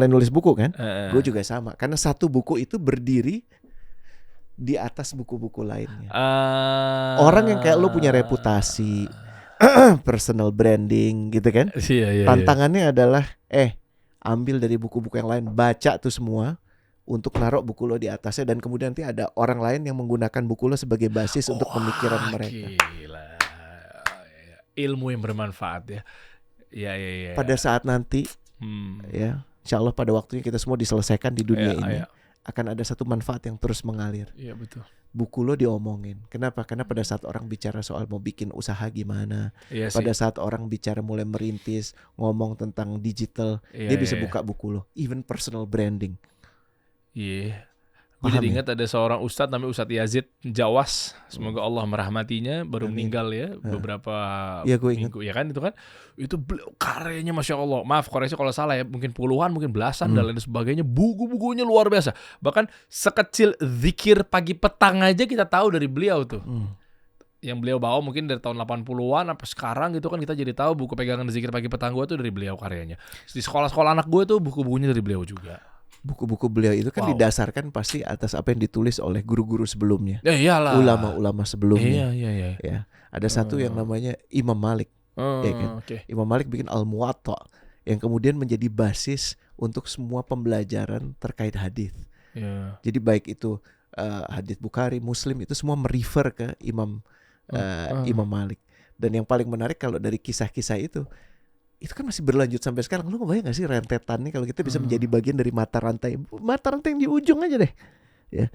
nulis buku kan? Gue juga sama. Karena satu buku itu berdiri di atas buku-buku lainnya. Orang yang kayak lo punya reputasi, personal branding gitu kan? Iya. Tantangannya adalah ambil dari buku-buku yang lain, baca tuh semua untuk naruh buku lo di atasnya, dan kemudian nanti ada orang lain yang menggunakan buku lo sebagai basis untuk pemikiran mereka. Gila. Ilmu yang bermanfaat ya. Iya. Pada saat nanti ya, insya Allah pada waktunya kita semua diselesaikan di dunia ini. Akan ada satu manfaat yang terus mengalir. Iya betul. Buku lo diomongin. Kenapa? Karena pada saat orang bicara soal mau bikin usaha gimana, pada saat orang bicara mulai merintis, ngomong tentang digital, dia bisa buka buku lo. Even personal branding. Iya. Gue jadi ingat ada seorang ustadz namanya Ustadz Yazid Jawas, semoga Allah merahmatinya, baru meninggal ya beberapa minggu ya kan, itu beliau karyanya Masya Allah, maaf koreksi kalau salah ya, mungkin puluhan, mungkin belasan dan lain sebagainya, buku-bukunya luar biasa, bahkan sekecil zikir pagi petang aja kita tahu dari beliau tuh. Yang beliau bawa mungkin dari tahun 80-an sampai sekarang gitu kan, kita jadi tahu buku pegangan zikir pagi petang gue tuh dari beliau karyanya. Di sekolah-sekolah anak gue tuh buku-bukunya dari beliau juga. Buku-buku beliau itu kan didasarkan pasti atas apa yang ditulis oleh guru-guru sebelumnya. Ya iyalah. Ulama-ulama sebelumnya. Iya. Ya, ada satu yang namanya Imam Malik. Ya kan? Imam Malik bikin Al-Muwatta yang kemudian menjadi basis untuk semua pembelajaran terkait hadis. Jadi baik itu hadits Bukhari, Muslim itu semua merefer ke Imam Malik. Dan yang paling menarik kalau dari kisah-kisah itu kan masih berlanjut sampai sekarang. Lu kebayang gak sih rentetannya kalau kita bisa menjadi bagian dari mata rantai yang di ujung aja deh. Ya.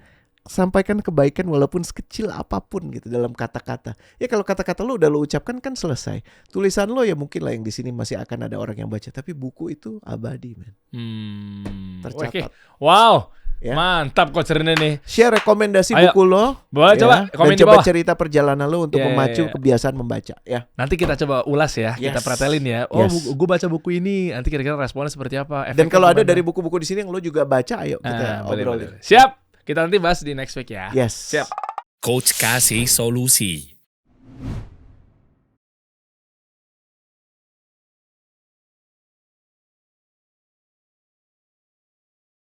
Sampaikan kebaikan walaupun sekecil apapun gitu dalam kata-kata. Ya kalau kata-kata lo udah lo ucapkan kan selesai. Tulisan lo ya mungkin lah yang di sini masih akan ada orang yang baca, tapi buku itu abadi, men. Tercatat. Okay. Wow. Ya. Mantap Coach Rene nih. Share rekomendasi buku lo. Boleh coba komen dan coba cerita perjalanan lo untuk memacu kebiasaan membaca ya. Nanti kita coba ulas ya, kita pretelin ya. Gue baca buku ini, nanti kira-kira responnya seperti apa. Dan kalau ada dari buku-buku di sini yang lo juga baca, ayo kita obrolin. Siap. Kita nanti bahas di next week ya. Yes. Siap. Coach kasih solusi.